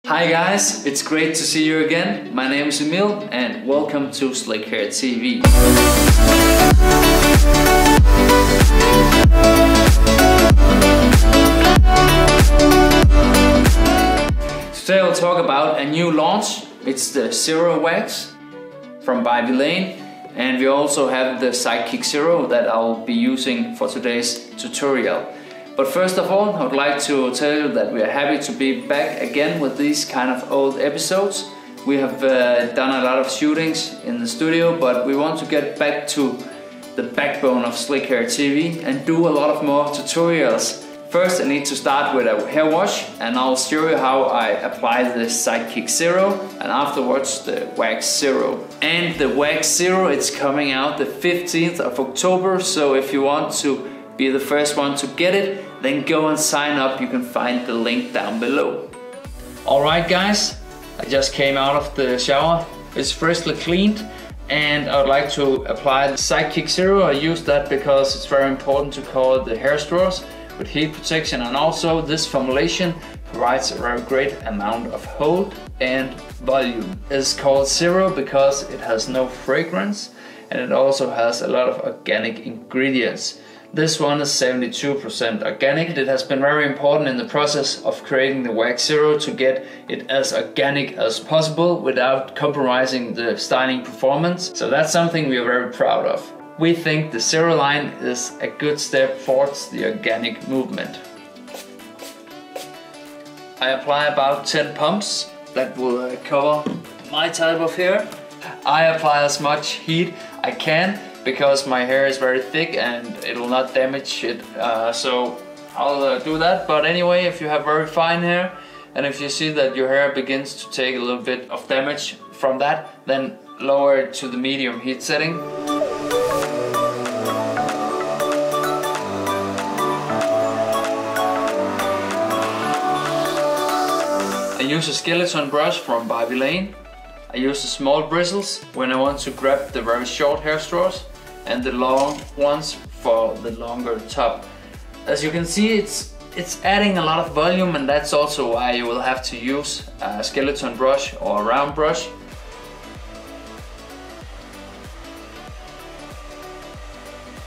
Hi guys, it's great to see you again. My name is Emil and welcome to Slikhaar TV. Today I'll talk about a new launch. It's the Zero Wax from Vilain, and we also have the SIDEKICK Zero that I'll be using for today's tutorial. But first of all, I would like to tell you that we are happy to be back again with these kind of old episodes. We have done a lot of shootings in the studio, but we want to get back to the backbone of Slikhaar TV and do a lot of more tutorials. First I need to start with a hair wash, and I'll show you how I apply the SIDEKICK Zero and afterwards the Wax Zero. And the Wax Zero, it's coming out the 15th of October, so if you want to be the first one to get it, then go and sign up. You can find the link down below. Alright guys, I just came out of the shower. It's freshly cleaned and I would like to apply the SIDEKICK Zero. I use that because it's very important to cover the hair straws with heat protection, and also this formulation provides a very great amount of hold and volume. It's called Zero because it has no fragrance and it also has a lot of organic ingredients. This one is 72% organic. It has been very important in the process of creating the Wax Zero to get it as organic as possible without compromising the styling performance. So that's something we are very proud of. We think the Zero line is a good step towards the organic movement. I apply about 10 pumps that will cover my type of hair. I apply as much heat I can because my hair is very thick and it will not damage it, so I'll do that. But anyway, if you have very fine hair and if you see that your hair begins to take a little bit of damage from that, then lower it to the medium heat setting. I use a skeleton brush from Vilain. I use the small bristles when I want to grab the very short hair straws, and the long ones for the longer top. As you can see, it's adding a lot of volume, and that's also why you will have to use a skeleton brush or a round brush.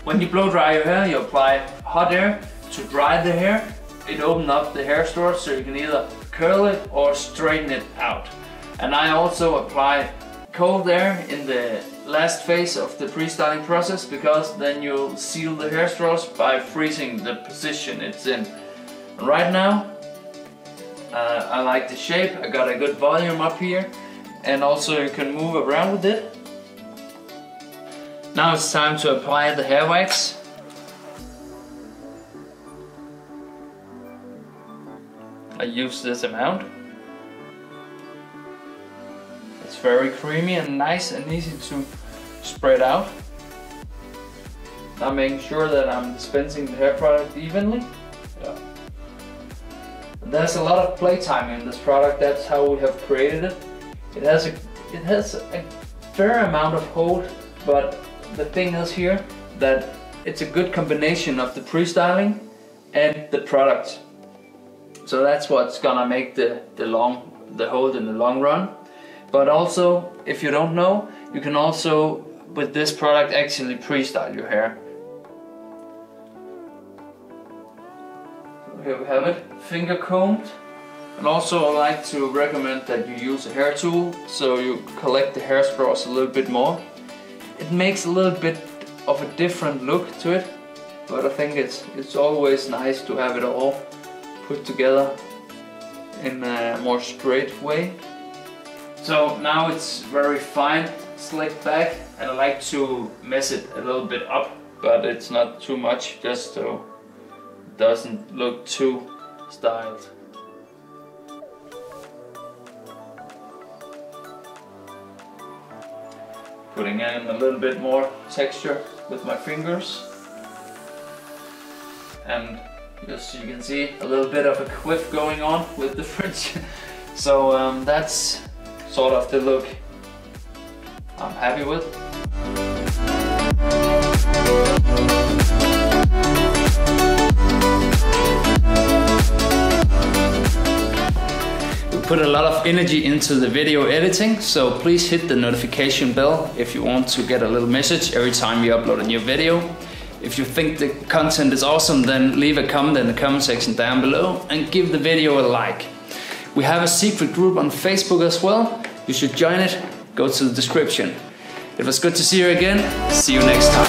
When you blow dry your hair, you apply hot air to dry the hair. It opens up the hair straws so you can either curl it or straighten it out. And I also apply cold air in the last phase of the pre-styling process, because then you'll seal the hair straws by freezing the position it's in. And right now, I like the shape. I got a good volume up here, and also you can move around with it. Now it's time to apply the hair wax. I use this amount. It's very creamy and nice and easy to spread out. I'm making sure that I'm dispensing the hair product evenly. Yeah. There's a lot of playtime in this product. That's how we have created it. It has a fair amount of hold, but the thing is here that it's a good combination of the pre-styling and the product. So that's what's gonna make the hold in the long run. But also, if you don't know, you can also, with this product, actually pre-style your hair. So here we have it, finger combed. And also I like to recommend that you use a hair tool so you collect the hair straws a little bit more. It makes a little bit of a different look to it, but I think it's always nice to have it all put together in a more straight way. So now it's very fine, slicked back, and I like to mess it a little bit up, but it's not too much, just so it doesn't look too styled. Putting in a little bit more texture with my fingers, and just you can see a little bit of a quiff going on with the fringe. So that's sort of the look I'm happy with. put a lot of energy into the video editing, so please hit the notification bell if you want to get a little message every time we upload a new video. If you think the content is awesome, then leave a comment in the comment section down below and give the video a like. We have a secret group on Facebook as well. You should join it. Go to the description. It was good to see you again. See you next time.